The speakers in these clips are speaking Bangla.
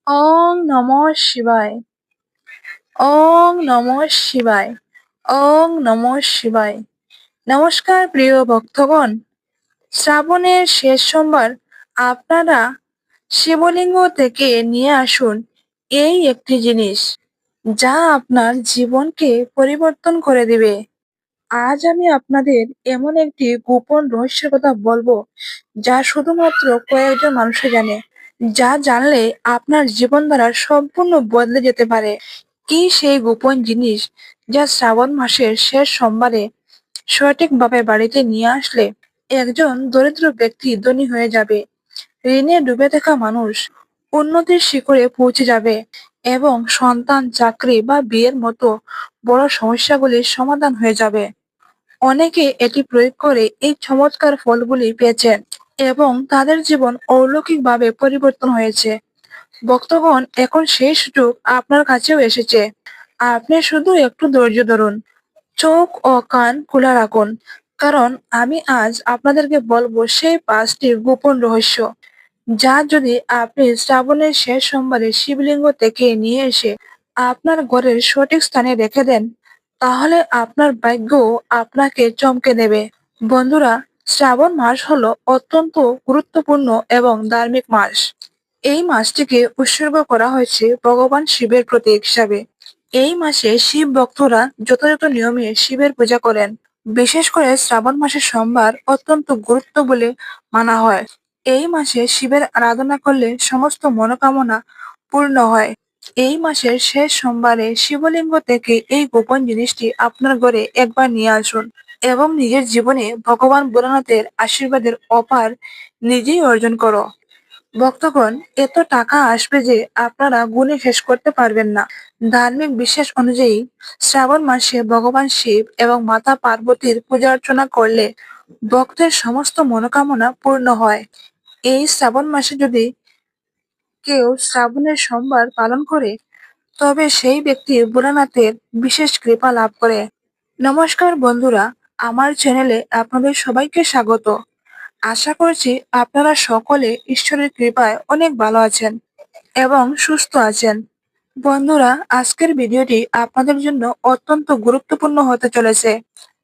ওং নমঃ শিবায়। ওং নমঃ শিবায়। ওং নমঃ শিবায়। নমস্কার প্রিয় ভক্তগণ, শ্রাবণের শেষ সোমবার আপনারা শিবলিঙ্গ থেকে নিয়ে আসুন এই একটি জিনিস, যা আপনার জীবনকে পরিবর্তন করে দিবে। আজ আমি আপনাদের এমন একটি গোপন রহস্যের কথা বলবো, যা শুধুমাত্র কয়েকজন মানুষই জানে, যা জানলে আপনার জীবনধারা সম্পূর্ণ বদলে যেতে পারে। কি সেই গোপন জিনিস, যা শ্রাবণ মাসের শেষ সোমবারে সঠিকভাবে বাড়িতে নিয়ে আসলে একজন দরিদ্র ব্যক্তি ধনী হয়ে যাবে, ঋণে ডুবে থাকা মানুষ উন্নতির শিখরে পৌঁছে যাবে এবং সন্তান, চাকরি বা বিয়ের মতো বড় সমস্যাগুলির সমাধান হয়ে যাবে। অনেকে এটি প্রয়োগ করে এই চমৎকার ফলগুলি পেয়েছেন এবং তাদের জীবন অলৌকিকভাবে পরিবর্তন হয়েছে। ভক্তগণ, এখন সেই সুযোগ আপনার কাছেও এসেছে। আপনি শুধু একটু ধৈর্য ধরুন, চোখ ও কান খোলা রাখুন, কারণ আমি আজ আপনাদেরকে বলবো সেই 5টি গোপন রহস্য, যা যদি আপনি শ্রাবণের শেষ সোমবারে শিবলিঙ্গ থেকে নিয়ে এসে আপনার ঘরের সঠিক স্থানে রেখে দেন, তাহলে আপনার ভাগ্য আপনাকে চমকে দেবে। বন্ধুরা, শ্রাবণ মাস হলো অত্যন্ত গুরুত্বপূর্ণ এবং ধার্মিক মাস। এই মাসটিকে উৎসর্গ করা হয়েছে ভগবান শিবের প্রতীক হিসাবে। এই মাসে শিব ভক্তরা যথাযথ নিয়মে শিবের পূজা করেন। বিশেষ করে শ্রাবণ মাসের সোমবার অত্যন্ত গুরুত্ব বলে মানা হয়। এই মাসে শিবের আরাধনা করলে সমস্ত মনোকামনা পূর্ণ হয়। এই মাসের শেষ সোমবারে শিবলিঙ্গ থেকে এই গোপন জিনিসটি আপনার ঘরে একবার নিয়ে আসুন এবং নিজের জীবনে ভগবান ভোলানাথের আশীর্বাদের অপার নিজেই অর্জন করো। ভক্তগণ, এত টাকা আসবে যে আপনারা গুণে শেষ করতে পারবেন না। ধার্মিক বিশ্বাস অনুযায়ী শ্রাবণ মাসে ভগবান শিব এবং মাতা পার্বতীর পূজা অর্চনা করলে ভক্তের সমস্ত মনোকামনা পূর্ণ হয়। এই শ্রাবণ মাসে যদি কেউ শ্রাবণের সোমবার পালন করে, তবে সেই ব্যক্তি ভোলানাথের বিশেষ কৃপা লাভ করে। নমস্কার বন্ধুরা, আমার চ্যানেলে আপনাদের সবাইকে স্বাগত। আশা করছি আপনারা সকলে ঈশ্বরের কৃপায় অনেক ভালো আছেন এবং সুস্থ আছেন। বন্ধুরা, আজকের ভিডিওটি আপনাদের জন্য অত্যন্ত গুরুত্বপূর্ণ হতে চলেছে।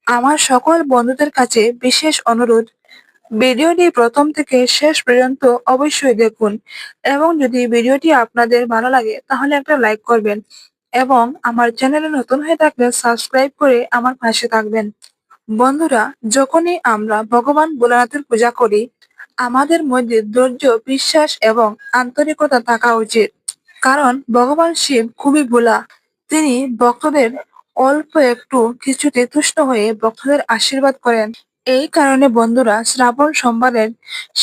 আমার সকল বন্ধুদের কাছে বিশেষ অনুরোধ, ভিডিওটি প্রথম থেকে শেষ পর্যন্ত অবশ্যই দেখুন এবং যদি ভিডিওটি আপনাদের ভালো লাগে তাহলে একটা লাইক করবেন এবং আমার চ্যানেলে নতুন হয়ে থাকলে সাবস্ক্রাইব করে আমার পাশে থাকবেন। বন্ধুরা, যখনই আমরা ভগবান ভোলানাথের পূজা করি, আমাদের মধ্যে ধৈর্য, বিশ্বাস এবং আন্তরিকতা থাকা উচিত। কারণ ভগবান শিব খুবই ভোলা। তিনি ভক্তদের অল্প একটু কিছুতে তুষ্ট হয়ে ভক্তদের আশীর্বাদ করেন। এই কারণে বন্ধুরা, শ্রাবণ সোমবারের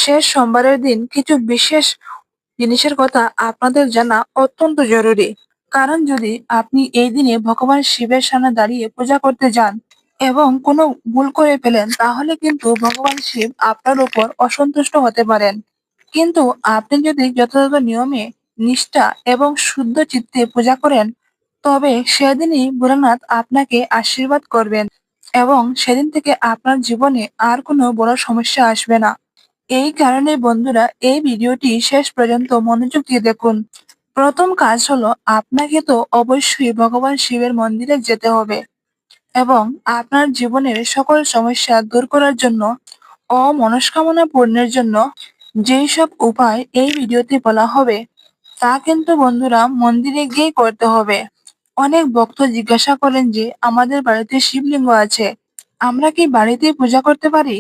শেষ সোমবারের দিন কিছু বিশেষ জিনিসের কথা আপনাদের জানা অত্যন্ত জরুরি। কারণ যদি আপনি এই দিনে ভগবান শিবের সামনে দাঁড়িয়ে পূজা করতে যান এবং কোনো ভুল করে ফেলেন, তাহলে কিন্তু ভগবান শিব আপনার উপর অসন্তুষ্ট হতে পারেন। কিন্তু আপনি যদি যথাযথ নিয়মে, নিষ্ঠা এবং শুদ্ধ চিত্তে পূজা করেন, তবে সেদিনই ভোলানাথ আপনাকে আশীর্বাদ করবেন এবং সেদিন থেকে আপনার জীবনে আর কোনো বড় সমস্যা আসবে না। এই কারণে বন্ধুরা, এই ভিডিওটি শেষ পর্যন্ত মনোযোগ দিয়ে দেখুন। প্রথম কাজ হলো, আপনাকে তো অবশ্যই ভগবান শিবের মন্দিরে যেতে হবে এবং আপনার জীবনের সকল সমস্যা দূর করার জন্য ও মনস্কামনা পূর্ণের জন্য যেই সব উপায় এই ভিডিওতে বলা হবে, তা কিন্তু বন্ধুরা মন্দিরে গিয়েই করতে হবে। অনেক ভক্ত জিজ্ঞাসা করেন যে আমাদের বাড়িতে শিবলিঙ্গ আছে, আমরা কি বাড়িতেই পূজা করতে পারি?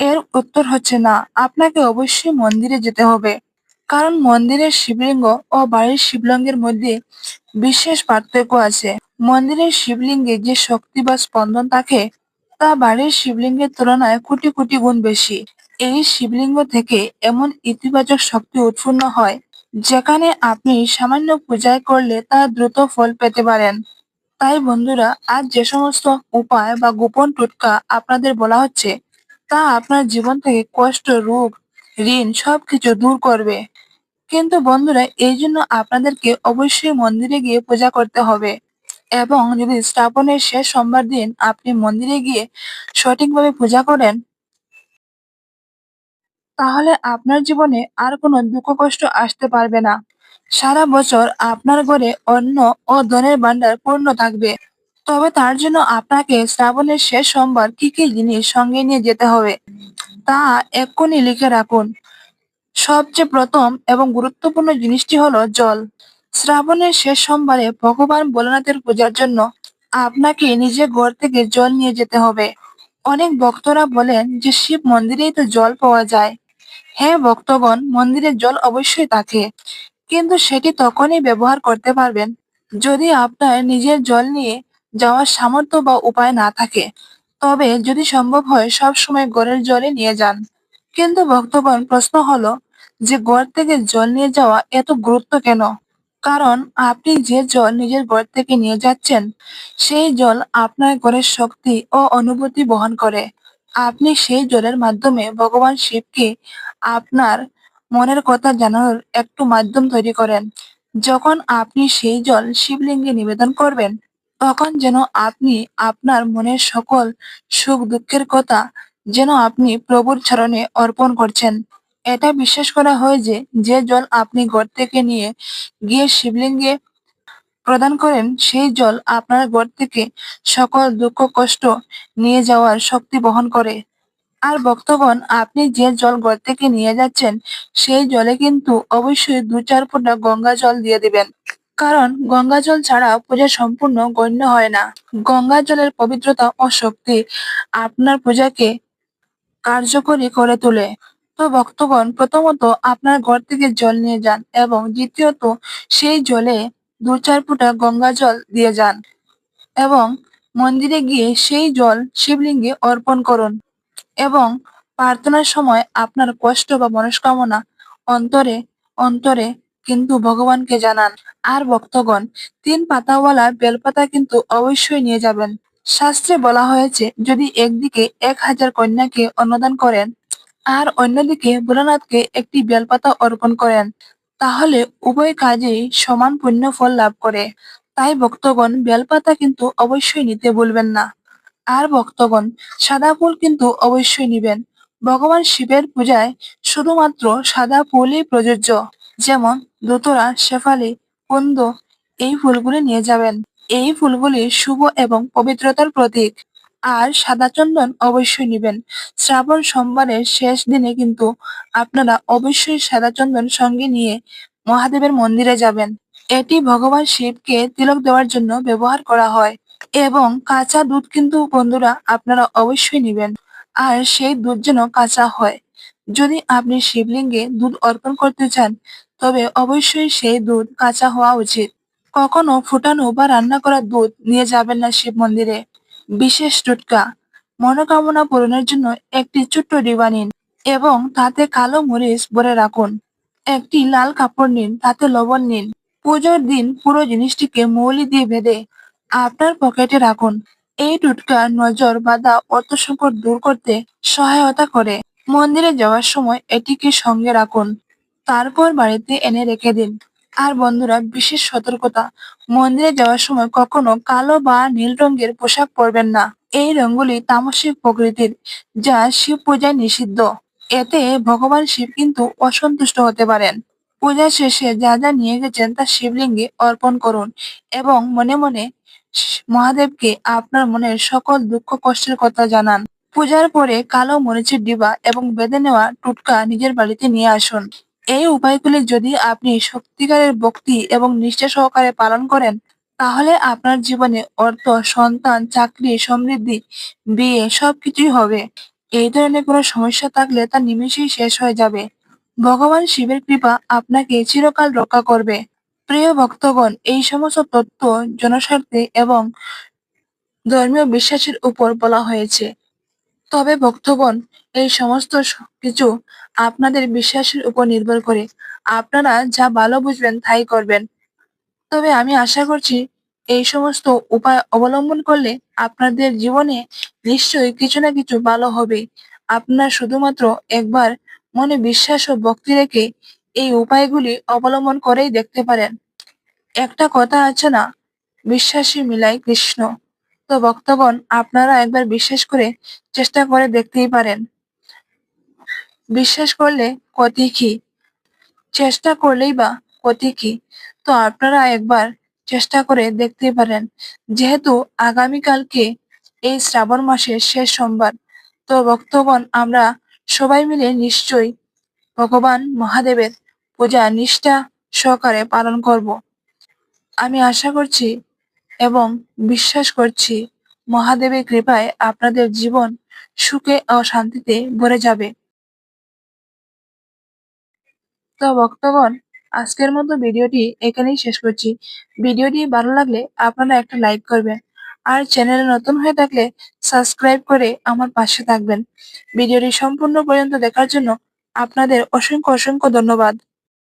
এর উত্তর হচ্ছে না, আপনাকে অবশ্যই মন্দিরে যেতে হবে। কারণ মন্দিরের শিবলিঙ্গ ও বাড়ির শিবলিঙ্গের মধ্যে বিশেষ পার্থক্য আছে। মন্দিরের শিবলিঙ্গে যে শক্তি বা স্পন্দন থাকে, তা বাড়ির শিবলিঙ্গের তুলনায় কোটি কোটি গুণ বেশি। এই শিবলিঙ্গ থেকে এমন ইতিবাচক শক্তি উৎপন্ন হয়, যেখানে আপনি সামান্য পূজায় করলে তা দ্রুত ফল পেতে পারেন। তাই বন্ধুরা, আজ যে সমস্ত উপায় বা গোপন টোটকা আপনাদের বলা হচ্ছে, তা আপনার জীবন থেকে কষ্ট, রোগ, ঋণ সবকিছু দূর করবে। কিন্তু বন্ধুরা, এই জন্য আপনাদেরকে অবশ্যই মন্দিরে গিয়ে পূজা করতে হবে এবং যদি শ্রাবণের শেষ সোমবার দিন আপনি মন্দিরে গিয়ে সঠিকভাবে পূজা করেন, তাহলে আপনার জীবনে আর কোনো দুঃখ কষ্ট আসতে পারবে না। সারা বছর আপনার ঘরে অন্ন ও ধনের ভান্ডার পূর্ণ থাকবে। তবে তার জন্য আপনাকে শ্রাবণের শেষ সোমবার কি কি জিনিস সঙ্গে নিয়ে যেতে হবে তা এক্ষুনি লিখে রাখুন। সবচেয়ে প্রথম এবং গুরুত্বপূর্ণ জিনিসটি হলো জল। শ্রাবণের শেষ সোমবারে ভগবান ভোলানাথের পূজার জন্য আপনাকে নিজের ঘর থেকে জল নিয়ে যেতে হবে। অনেক ভক্তরা বলেন যে শিব মন্দিরেই তো জল পাওয়া যায়। হ্যাঁ ভক্তগণ, মন্দিরে জল অবশ্যই থাকে, কিন্তু সেটি তখনই ব্যবহার করতে পারবেন যদি আপনার নিজের জল নিয়ে যাওয়ার সামর্থ্য বা উপায় না থাকে। তবে যদি সম্ভব হয় সব সময় ঘরের জলই নিয়ে যান। কিন্তু ভক্তগণ, প্রশ্ন হলো যে ঘর থেকে জল নিয়ে যাওয়া এত গুরুত্ব কেন? কারণ আপনি যে জল নিজের ঘর থেকে নিয়ে যাচ্ছেন সেই জল আপনার ঘরের শক্তি ও অনুভূতি বহন করে। আপনি সেই জলের মাধ্যমে ভগবান শিবকে আপনার মনের কথা জানানোর একটু মাধ্যম তৈরি করেন। যখন আপনি সেই জল শিবলিঙ্গে নিবেদন করবেন তখন যেন আপনি আপনার মনের সকল সুখ দুঃখের কথা যেন আপনি প্রভুর চরণে অর্পণ করছেন। এটা বিশ্বাস করা হয় যে যে জল আপনি ঘর থেকে নিয়ে গিয়ে শিবলিঙ্গে প্রদান করেন সেই জল আপনার ঘর থেকে সকল দুঃখ কষ্ট নিয়ে যাওয়ার শক্তি বহন করে। আর ভক্তগণ, আপনি যে জল ঘর থেকে নিয়ে যাচ্ছেন সেই জলে কিন্তু অবশ্যই ২-৪ ফোঁটা গঙ্গা জল দিয়ে দিবেন। কারণ গঙ্গা জল ছাড়া পূজা সম্পূর্ণ গণ্য হয় না। গঙ্গা জলের পবিত্রতা ও শক্তি আপনার পূজাকে কার্যকরী করে তোলে। তো ভক্তগণ, প্রথমত আপনার ঘর থেকে জল নিয়ে যান এবং দ্বিতীয়ত সেই জলে ২-৪ ফোঁটা গঙ্গা জল দিয়ে যান এবং মন্দিরে গিয়ে সেই জল শিবলিঙ্গে অর্পণ করুন এবং প্রার্থনার সময় আপনার কষ্ট বা মনস্কামনা অন্তরে অন্তরে কিন্তু ভগবানকে জানান। আর ভক্তগণ, ৩ পাতাওয়ালা বেলপাতা কিন্তু অবশ্যই নিয়ে যাবেন। শাস্ত্রে বলা হয়েছে যদি একদিকে ১,০০০ কন্যাকে অন্নদান করেন আর অন্যদিকে ভোলানাথকে একটি বেলপাতা অর্পণ করেন তাহলে উভয় কাজেই সমান পুণ্য ফল লাভ করে। তাই ভক্তগণ, বেলপাতা কিন্তু অবশ্যই নিতে ভুলবেন না। আর ভক্তগণ, সাদা ফুল কিন্তু অবশ্যই নিবেন। ভগবান শিবের পূজায় শুধুমাত্র সাদা ফুলই প্রযোজ্য। যেমন ধুতুরা, শেফালি, কুন্দ এই ফুলগুলি নিয়ে যাবেন। এই ফুলগুলি শুভ এবং পবিত্রতার প্রতীক। আর সাদা চন্দন অবশ্যই নিবেন। শ্রাবণ সোমবারের শেষ দিনে কিন্তু আপনারা অবশ্যই সাদা চন্দন সঙ্গে নিয়ে মহাদেবের মন্দিরে যাবেন। এটি ভগবান শিবকে তিলক দেওয়ার জন্য ব্যবহার করা হয়। এবং কাঁচা দুধ কিন্তু বন্ধুরা আপনারা অবশ্যই নিবেন। আর সেই দুধ যেন কাঁচা হয়। যদি আপনি শিবলিঙ্গে দুধ অর্পণ করতে চান তবে অবশ্যই সেই দুধ কাঁচা হওয়া উচিত। কখনো ফুটানো বা রান্না করা দুধ নিয়ে যাবেন না শিব মন্দিরে। বিশেষ টোটকা, মনোকামনা পূরণের জন্য একটি ছোট্ট ডিবা নিন এবং তাতে কালো মরিচ ভরে রাখুন। একটি লাল কাপড় নিন, তাতে লবণ নিন। পুজোর দিন পুরো জিনিসটিকে মৌলি দিয়ে বেঁধে আপনার পকেটে রাখুন। এই টোটকা নজর বাঁধা অর্থ সংকট দূর করতে সহায়তা করে। মন্দিরে যাওয়ার সময় এটিকে সঙ্গে রাখুন, তারপর বাড়িতে এনে রেখে দিন। আর বন্ধুরা, বিশেষ সতর্কতা, মন্দিরে যাওয়ার সময় কখনো কালো বা নীল রঙের পোশাক পরবেন না। এই রঙগুলি তামসিক প্রকৃতির, যা শিব পূজায় নিষিদ্ধ। এতে ভগবান শিব কিন্তু অসন্তুষ্ট হতে পারেন। পূজা শেষে যা যা নিয়ে গেছেন তা শিবলিঙ্গে অর্পণ করুন এবং মনে মনে মহাদেবকে আপনার মনের সকল দুঃখ কষ্টের কথা জানান। পূজার পরে কালো মরিচের ডিবা এবং বেঁধে নেওয়া টুটকা নিজের বাড়িতে নিয়ে আসুন। এই উপায়গুলি যদি আপনি সত্যিকারের ভক্তি এবং নিষ্ঠা সহকারে পালন করেন তাহলে আপনার জীবনে অর্থ, সন্তান, চাকরি, সমৃদ্ধি, বিয়ে সবকিছুই হবে। এই ধরনের কোনো সমস্যা থাকলে তা নিমেষেই শেষ হয়ে যাবে। ভগবান শিবের কৃপা আপনাকে চিরকাল রক্ষা করবে। প্রিয় ভক্তগণ, এই সমস্ত তথ্য জনস্বার্থে এবং ধর্মীয় বিশ্বাসের উপর বলা হয়েছে। তবে ভক্তগণ, এই সমস্ত কিছু আপনাদের বিশ্বাসের উপর নির্ভর করে। আপনারা যা ভালো বুঝবেন তাই করবেন। তবে আমি আশা করছি এই সমস্ত উপায় অবলম্বন করলে আপনাদের জীবনে নিশ্চয়ই কিছু না কিছু ভালো হবে। আপনারা শুধুমাত্র একবার মনে বিশ্বাস ও ভক্তি রেখে এই উপায়গুলি অবলম্বন করেই দেখতে পারেন। একটা কথা আছে না, বিশ্বাসী মিলাই কৃষ্ণ। তো ভক্তগণ, আপনারা একবার বিশ্বাস করে চেষ্টা করে দেখতেই পারেন। বিশ্বাস করলে ক্ষতি কি? চেষ্টা করলেই বা ক্ষতি কি, তো আপনারা একবার চেষ্টা করে দেখতে পারেন। যেহেতু আগামীকালকে এই শ্রাবণ মাসের শেষ সোমবার, তো ভক্তগণ আমরা সবাই মিলে নিশ্চয়ই ভগবান মহাদেবের পূজা নিষ্ঠা সহকারে পালন করব। আমি আশা করছি এবং বিশ্বাস করছি মহাদেবের কৃপায় আপনাদের জীবন সুখে ও শান্তিতে ভরে যাবে। তো ভক্তগণ, আজকের মতো ভিডিওটি এখানেই শেষ করছি। ভিডিওটি ভালো লাগলে আপনারা একটা লাইক করবেন, আর চ্যানেলে নতুন হয়ে থাকলে সাবস্ক্রাইব করে আমার পাশে থাকবেন। ভিডিওটি সম্পূর্ণ পর্যন্ত দেখার জন্য আপনাদের অসংখ্য অসংখ্য ধন্যবাদ।